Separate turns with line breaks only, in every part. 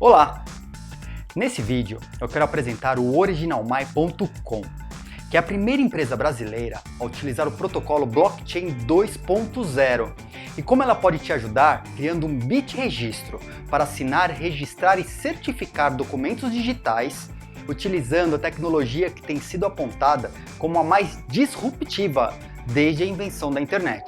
Olá! Nesse vídeo eu quero apresentar o OriginalMy.com, que é a primeira empresa brasileira a utilizar o protocolo Blockchain 2.0 e como ela pode te ajudar criando um BitRegistro para assinar, registrar e certificar documentos digitais utilizando a tecnologia que tem sido apontada como a mais disruptiva desde a invenção da internet.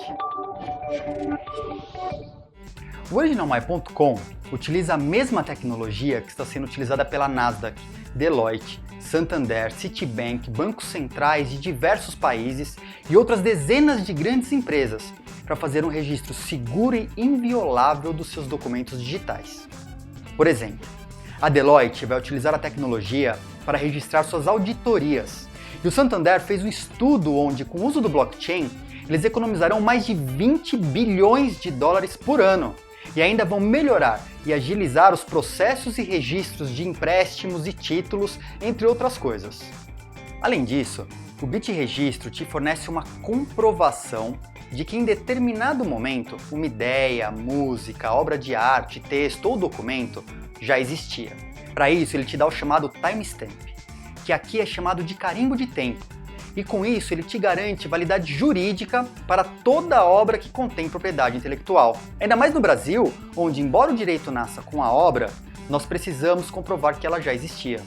O OriginalMy.com utiliza a mesma tecnologia que está sendo utilizada pela Nasdaq, Deloitte, Santander, Citibank, bancos centrais de diversos países e outras dezenas de grandes empresas para fazer um registro seguro e inviolável dos seus documentos digitais. Por exemplo, a Deloitte vai utilizar a tecnologia para registrar suas auditorias e o Santander fez um estudo onde, com o uso do blockchain, eles economizarão mais de 20 bilhões de dólares por ano e ainda vão melhorar e agilizar os processos e registros de empréstimos e títulos, entre outras coisas. Além disso, o BitRegistro te fornece uma comprovação de que em determinado momento uma ideia, música, obra de arte, texto ou documento já existia. Para isso, ele te dá o chamado timestamp, que aqui é chamado de carimbo de tempo. E com isso ele te garante validade jurídica para toda obra que contém propriedade intelectual. Ainda mais no Brasil, onde embora o direito nasça com a obra, nós precisamos comprovar que ela já existia.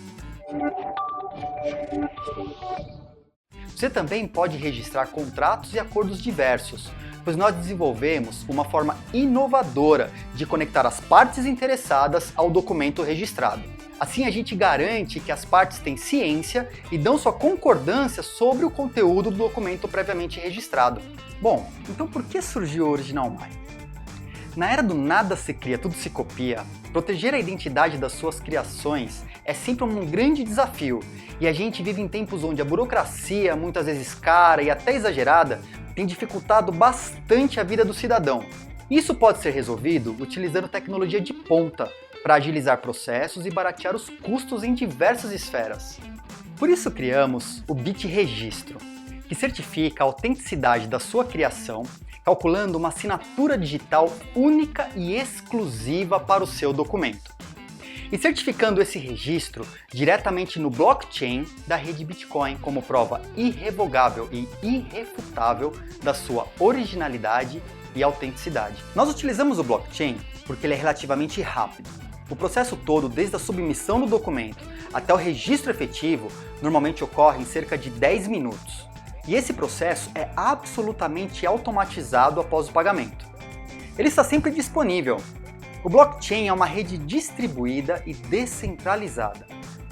Você também pode registrar contratos e acordos diversos, pois nós desenvolvemos uma forma inovadora de conectar as partes interessadas ao documento registrado. Assim a gente garante que as partes têm ciência e dão sua concordância sobre o conteúdo do documento previamente registrado. Bom, então por que surgiu o OriginalMy? Na era do nada se cria, tudo se copia, proteger a identidade das suas criações é sempre um grande desafio e a gente vive em tempos onde a burocracia, muitas vezes cara e até exagerada, tem dificultado bastante a vida do cidadão. Isso pode ser resolvido utilizando tecnologia de ponta, para agilizar processos e baratear os custos em diversas esferas. Por isso criamos o BitRegistro, que certifica a autenticidade da sua criação, calculando uma assinatura digital única e exclusiva para o seu documento. E certificando esse registro diretamente no blockchain da rede Bitcoin como prova irrevogável e irrefutável da sua originalidade e autenticidade. Nós utilizamos o blockchain porque ele é relativamente rápido. O processo todo, desde a submissão do documento até o registro efetivo, normalmente ocorre em cerca de 10 minutos. E esse processo é absolutamente automatizado após o pagamento. Ele está sempre disponível. O blockchain é uma rede distribuída e descentralizada.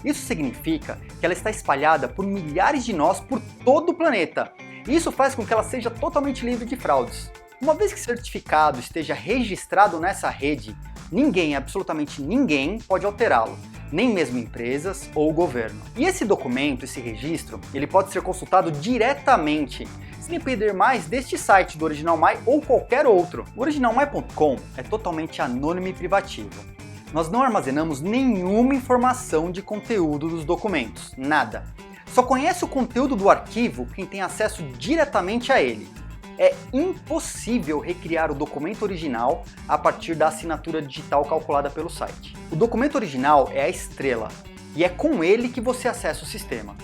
Isso significa que ela está espalhada por milhares de nós por todo o planeta. E isso faz com que ela seja totalmente livre de fraudes. Uma vez que o certificado esteja registrado nessa rede, ninguém, absolutamente ninguém, pode alterá-lo, nem mesmo empresas ou o governo. E esse documento, esse registro, ele pode ser consultado diretamente, sem depender mais deste site do OriginalMy ou qualquer outro. O OriginalMy.com é totalmente anônimo e privativo. Nós não armazenamos nenhuma informação de conteúdo dos documentos, nada. Só conhece o conteúdo do arquivo quem tem acesso diretamente a ele. É impossível recriar o documento original a partir da assinatura digital calculada pelo site. O documento original é a estrela, e é com ele que você acessa o sistema.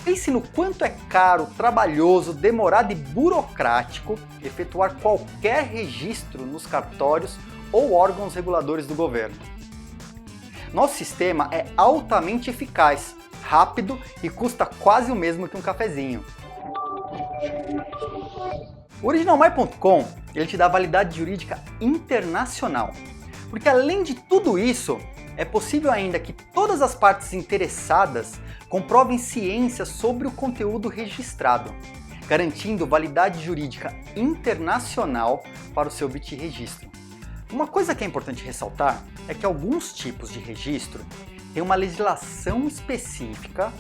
Pense no quanto é caro, trabalhoso, demorado e burocrático efetuar qualquer registro nos cartórios ou órgãos reguladores do governo. Nosso sistema é altamente eficaz, rápido e custa quase o mesmo que um cafezinho. O OriginalMy.com ele te dá validade jurídica internacional, porque além de tudo isso, é possível ainda que todas as partes interessadas comprovem ciência sobre o conteúdo registrado, garantindo validade jurídica internacional para o seu BitRegistro. Uma coisa que é importante ressaltar é que alguns tipos de registro têm uma legislação específica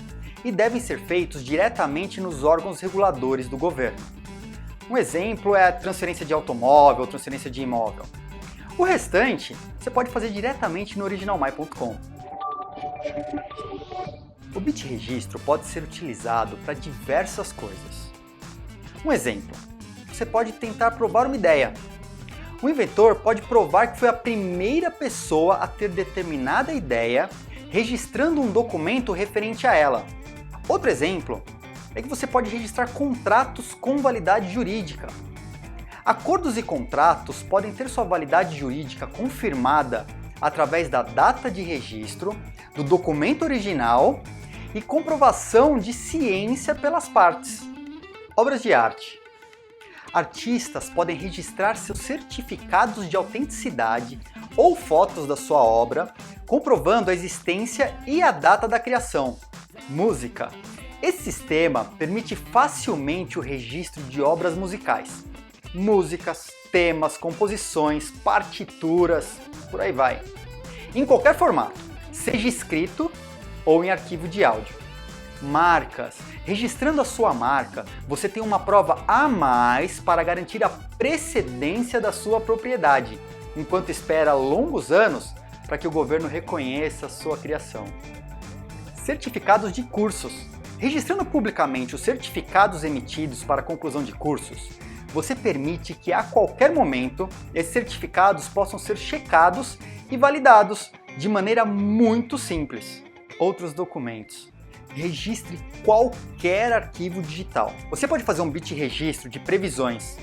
e devem ser feitos diretamente nos órgãos reguladores do governo. Um exemplo é a transferência de automóvel, transferência de imóvel. O restante você pode fazer diretamente no OriginalMy.com. O BitRegistro pode ser utilizado para diversas coisas. Um exemplo, você pode tentar provar uma ideia, O inventor pode provar que foi a primeira pessoa a ter determinada ideia, registrando um documento referente a ela. Outro exemplo é que você pode registrar contratos com validade jurídica. Acordos e contratos podem ter sua validade jurídica confirmada através da data de registro, do documento original e comprovação de ciência pelas partes. Obras de arte. Artistas podem registrar seus certificados de autenticidade ou fotos da sua obra, comprovando a existência e a data da criação. Música. Esse sistema permite facilmente o registro de obras musicais. Músicas, temas, composições, partituras, por aí vai. Em qualquer formato, seja escrito ou em arquivo de áudio. Marcas. Registrando a sua marca, você tem uma prova a mais para garantir a precedência da sua propriedade, enquanto espera longos anos para que o governo reconheça a sua criação. Certificados de cursos. Registrando publicamente os certificados emitidos para a conclusão de cursos, você permite que a qualquer momento esses certificados possam ser checados e validados de maneira muito simples. Outros documentos. Registre qualquer arquivo digital. Você pode fazer um bit-registro de previsões,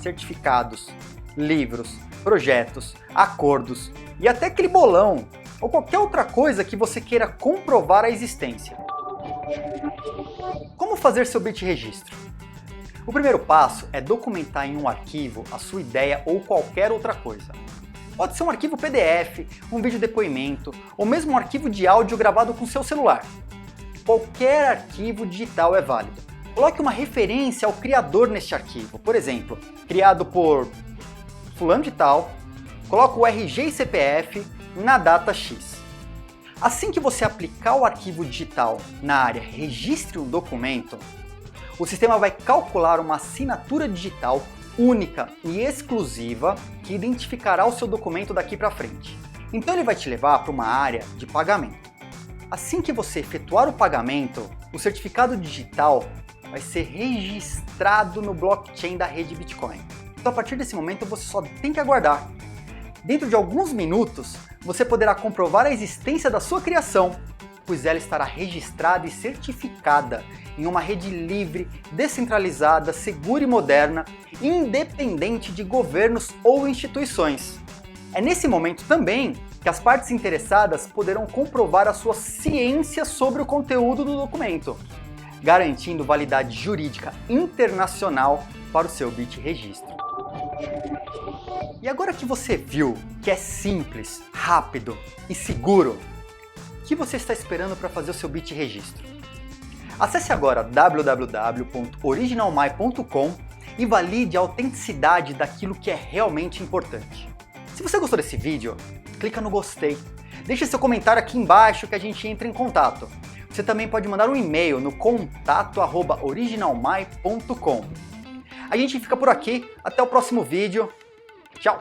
certificados, livros, projetos, acordos e até aquele bolão ou qualquer outra coisa que você queira comprovar a existência. Como fazer seu bit-registro? O primeiro passo é documentar em um arquivo a sua ideia ou qualquer outra coisa. Pode ser um arquivo PDF, um vídeo depoimento ou mesmo um arquivo de áudio gravado com seu celular. Qualquer arquivo digital é válido. Coloque uma referência ao criador neste arquivo. Por exemplo, criado por fulano de tal, coloque o RG e CPF na data X. Assim que você aplicar o arquivo digital na área Registre um documento, o sistema vai calcular uma assinatura digital única e exclusiva que identificará o seu documento daqui para frente. Então ele vai te levar para uma área de pagamento. Assim que você efetuar o pagamento, o certificado digital vai ser registrado no blockchain da rede Bitcoin. Então a partir desse momento você só tem que aguardar. Dentro de alguns minutos, você poderá comprovar a existência da sua criação, pois ela estará registrada e certificada em uma rede livre, descentralizada, segura e moderna, independente de governos ou instituições. É nesse momento também que as partes interessadas poderão comprovar a sua ciência sobre o conteúdo do documento, garantindo validade jurídica internacional para o seu bit-registro. E agora que você viu que é simples, rápido e seguro, o que você está esperando para fazer o seu bit-registro? Acesse agora www.originalmy.com e valide a autenticidade daquilo que é realmente importante. Se você gostou desse vídeo, clica no gostei. Deixe seu comentário aqui embaixo que a gente entra em contato. Você também pode mandar um e-mail no contato@originalmy.com. A gente fica por aqui, até o próximo vídeo. Tchau!